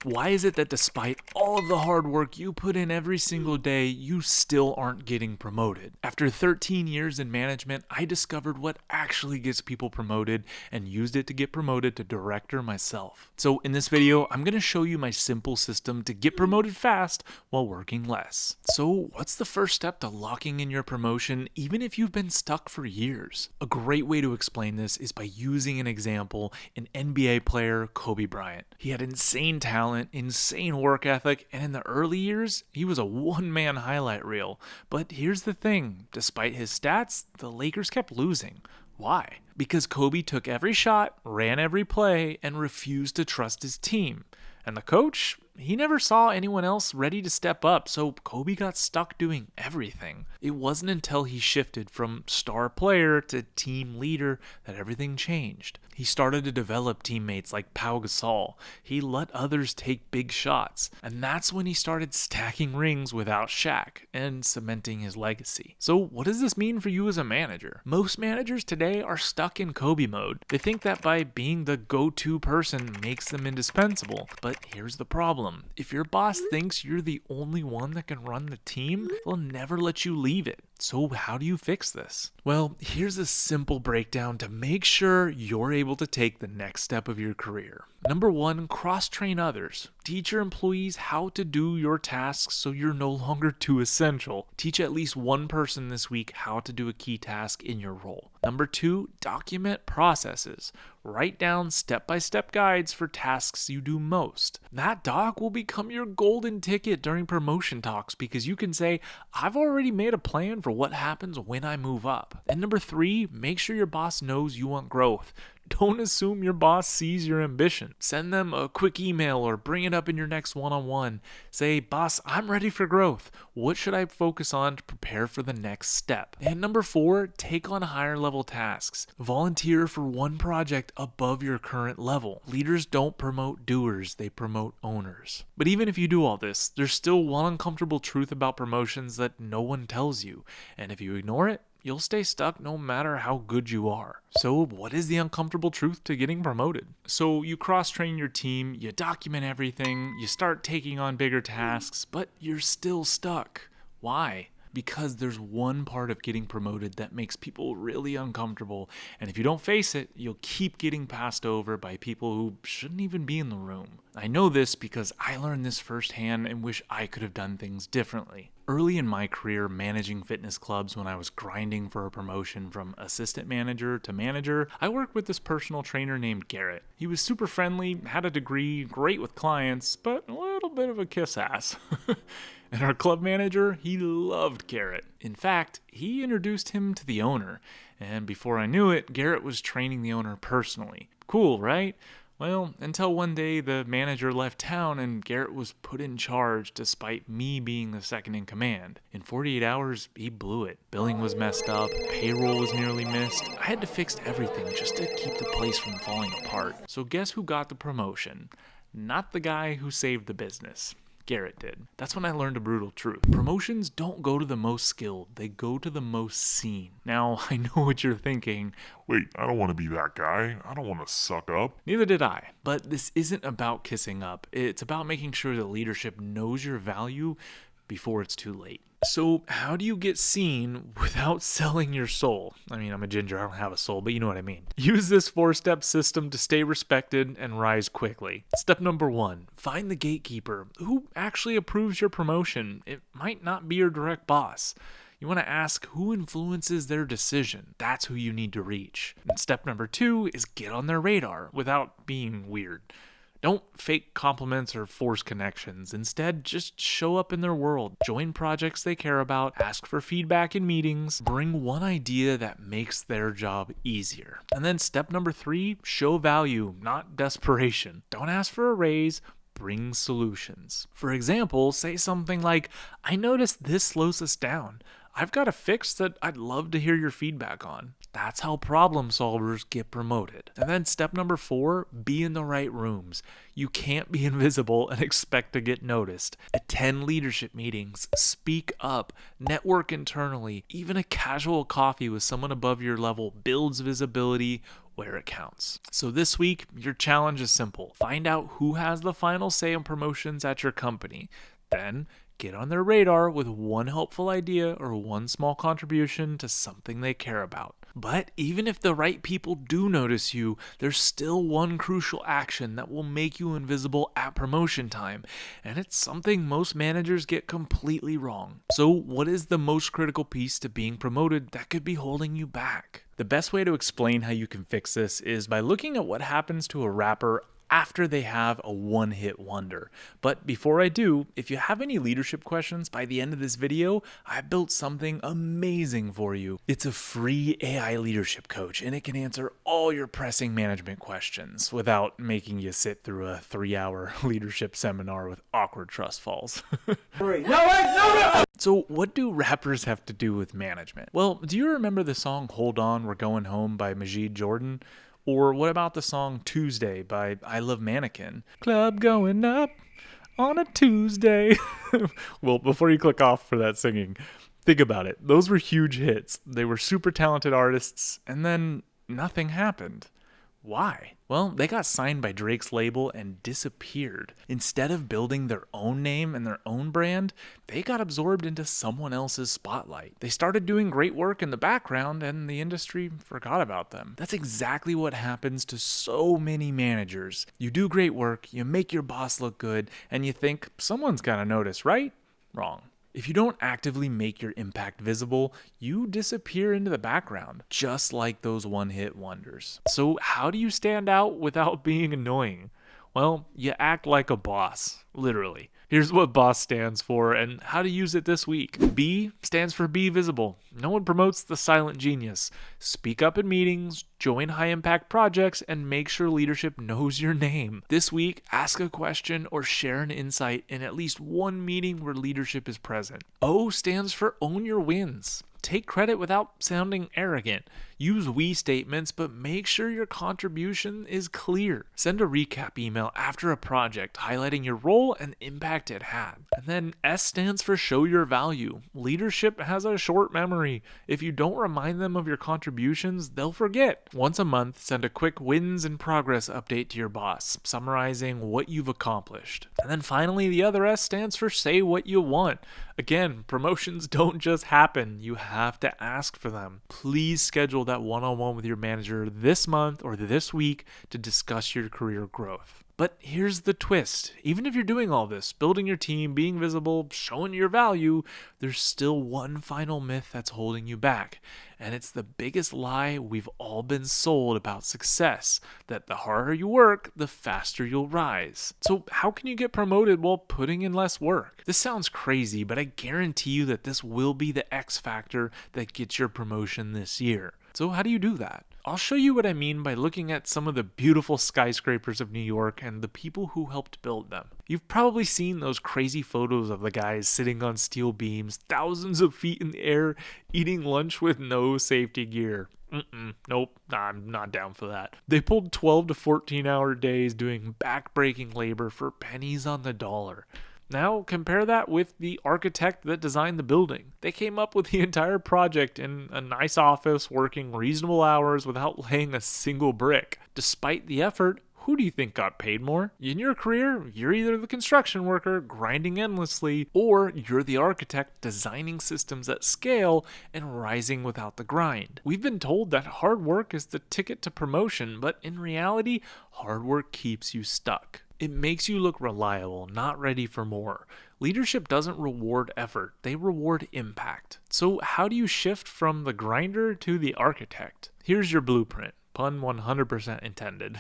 Why is it that despite all of the hard work you put in every single day, you still aren't getting promoted? After 13 years in management, I discovered what actually gets people promoted and used it to get promoted to director myself. So in this video, I'm going to show you my simple system to get promoted fast while working less. So what's the first step to locking in your promotion even if you've been stuck for years? A great way to explain this is by using an example, an NBA player, Kobe Bryant. He had insane talent, insane work ethic, and in the early years, he was a one-man highlight reel. But here's the thing, despite his stats, the Lakers kept losing. Why? Because Kobe took every shot, ran every play, and refused to trust his team. And the coach? He never saw anyone else ready to step up, so Kobe got stuck doing everything. It wasn't until he shifted from star player to team leader that everything changed. He started to develop teammates like Pau Gasol. He let others take big shots. And that's when he started stacking rings without Shaq and cementing his legacy. So what does this mean for you as a manager? Most managers today are stuck in Kobe mode. They think that by being the go-to person makes them indispensable. But here's the problem. If your boss thinks you're the only one that can run the team, they'll never let you leave it. So how do you fix this? Well, here's a simple breakdown to make sure you're able to take the next step of your career. Number 1, cross-train others. Teach your employees how to do your tasks so you're no longer too essential. Teach at least one person this week how to do a key task in your role. Number 2, document processes. Write down step-by-step guides for tasks you do most. That doc will become your golden ticket during promotion talks because you can say, I've already made a plan for what happens when I move up. And number 3, make sure your boss knows you want growth. Don't assume your boss sees your ambition. Send them a quick email or bring it up in your next one-on-one. Say, boss, I'm ready for growth. What should I focus on to prepare for the next step? And number 4, take on higher level tasks. Volunteer for one project above your current level. Leaders don't promote doers, they promote owners. But even if you do all this, there's still one uncomfortable truth about promotions that no one tells you. And if you ignore it, you'll stay stuck no matter how good you are. So what is the uncomfortable truth to getting promoted? So you cross-train your team, you document everything, you start taking on bigger tasks, but you're still stuck. Why? Because there's one part of getting promoted that makes people really uncomfortable, and if you don't face it, you'll keep getting passed over by people who shouldn't even be in the room. I know this because I learned this firsthand and wish I could have done things differently. Early in my career managing fitness clubs, when I was grinding for a promotion from assistant manager to manager, I worked with this personal trainer named Garrett. He was super friendly, had a degree, great with clients, but a little bit of a kiss ass. And our club manager, he loved Garrett. In fact, he introduced him to the owner. And before I knew it, Garrett was training the owner personally. Cool, right? Well, until one day the manager left town and Garrett was put in charge despite me being the second in command. In 48 hours, he blew it. Billing was messed up, payroll was nearly missed. I had to fix everything just to keep the place from falling apart. So guess who got the promotion? Not the guy who saved the business. Garrett did. That's when I learned a brutal truth. Promotions don't go to the most skilled, they go to the most seen. Now, I know what you're thinking. Wait, I don't want to be that guy. I don't want to suck up. Neither did I. But this isn't about kissing up. It's about making sure the leadership knows your value before it's too late. So how do you get seen without selling your soul? I mean, I'm a ginger, I don't have a soul, but you know what I mean. Use this 4-step system to stay respected and rise quickly. Step number 1, find the gatekeeper who actually approves your promotion. It might not be your direct boss. You want to ask who influences their decision. That's who you need to reach. And step number 2 is get on their radar without being weird. Don't fake compliments or force connections. Instead, just show up in their world. Join projects they care about, ask for feedback in meetings, bring one idea that makes their job easier. And then step number 3, show value, not desperation. Don't ask for a raise, bring solutions. For example, say something like, I noticed this slows us down. I've got a fix that I'd love to hear your feedback on. That's how problem solvers get promoted. And then step number 4, be in the right rooms. You can't be invisible and expect to get noticed. Attend leadership meetings, speak up, network internally. Even a casual coffee with someone above your level builds visibility where it counts. So this week, your challenge is simple. Find out who has the final say on promotions at your company. Then get on their radar with one helpful idea or one small contribution to something they care about. But even if the right people do notice you, there's still one crucial action that will make you invisible at promotion time, and it's something most managers get completely wrong. So what is the most critical piece to being promoted that could be holding you back? The best way to explain how you can fix this is by looking at what happens to a rapper after they have a one-hit wonder. But before I do, if you have any leadership questions by the end of this video, I built something amazing for you. It's a free AI leadership coach, and it can answer all your pressing management questions without making you sit through a 3-hour leadership seminar with awkward trust falls. So what do rappers have to do with management? Well, do you remember the song Hold On, We're Going Home by Majid Jordan? Or what about the song Tuesday by I Love Mannequin? Club going up on a Tuesday. Well, before you click off for that singing, think about it. Those were huge hits. They were super talented artists, and then nothing happened. Why? Well, they got signed by Drake's label and disappeared. Instead of building their own name and their own brand, they got absorbed into someone else's spotlight. They started doing great work in the background and the industry forgot about them. That's exactly what happens to so many managers. You do great work, you make your boss look good, and you think someone's gotta notice, right? Wrong. If you don't actively make your impact visible, you disappear into the background, just like those one-hit wonders. So how do you stand out without being annoying? Well, you act like a boss, literally. Here's what BOSS stands for and how to use it this week. B stands for be visible. No one promotes the silent genius. Speak up in meetings, join high-impact projects, and make sure leadership knows your name. This week, ask a question or share an insight in at least one meeting where leadership is present. O stands for own your wins. Take credit without sounding arrogant. Use we statements, but make sure your contribution is clear. Send a recap email after a project, highlighting your role and impact it had. And then S stands for show your value. Leadership has a short memory. If you don't remind them of your contributions, they'll forget. Once a month, send a quick wins and progress update to your boss, summarizing what you've accomplished. And then finally, the other S stands for say what you want. Again, promotions don't just happen. You have to ask for them. Please schedule that one-on-one with your manager this month or this week to discuss your career growth. But here's the twist. Even if you're doing all this, building your team, being visible, showing your value, there's still one final myth that's holding you back. And it's the biggest lie we've all been sold about success, that the harder you work, the faster you'll rise. So how can you get promoted while putting in less work? This sounds crazy, but I guarantee you that this will be the X factor that gets your promotion this year. So how do you do that? I'll show you what I mean by looking at some of the beautiful skyscrapers of New York and the people who helped build them. You've probably seen those crazy photos of the guys sitting on steel beams, thousands of feet in the air, eating lunch with no safety gear. Nope, I'm not down for that. They pulled 12 to 14 hour days doing back-breaking labor for pennies on the dollar. Now compare that with the architect that designed the building. They came up with the entire project in a nice office working reasonable hours without laying a single brick. Despite the effort, who do you think got paid more? In your career, you're either the construction worker grinding endlessly, or you're the architect designing systems at scale and rising without the grind. We've been told that hard work is the ticket to promotion, but in reality, hard work keeps you stuck. It makes you look reliable, not ready for more. Leadership doesn't reward effort, they reward impact. So how do you shift from the grinder to the architect? Here's your blueprint. Pun 100% intended.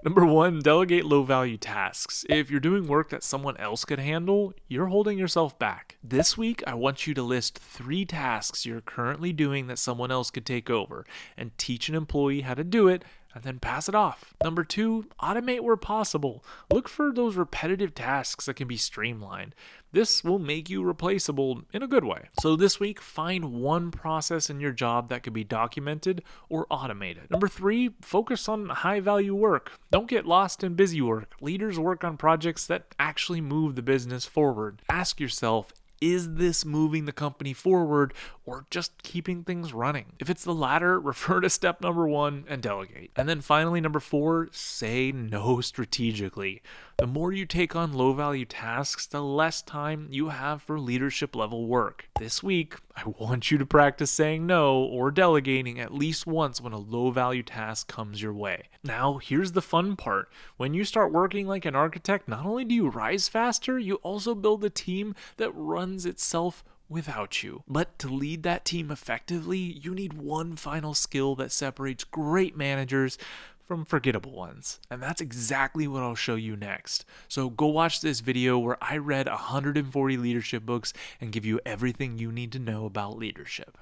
Number 1, delegate low-value tasks. If you're doing work that someone else could handle, you're holding yourself back. This week, I want you to list 3 tasks you're currently doing that someone else could take over, and teach an employee how to do it and then pass it off. Number 2, automate where possible. Look for those repetitive tasks that can be streamlined. This will make you replaceable in a good way. So this week, find one process in your job that could be documented or automated. Number 3, focus on high value work. Don't get lost in busy work. Leaders work on projects that actually move the business forward. Ask yourself, is this moving the company forward or just keeping things running? If it's the latter, refer to step number 1 and delegate. And then finally, number 4, say no strategically. The more you take on low value tasks, the less time you have for leadership level work. This week, I want you to practice saying no or delegating at least once when a low value task comes your way. Now, here's the fun part. When you start working like an architect, not only do you rise faster, you also build a team that runs itself without you. But to lead that team effectively, you need one final skill that separates great managers from forgettable ones. And that's exactly what I'll show you next. So go watch this video where I read 140 leadership books and give you everything you need to know about leadership.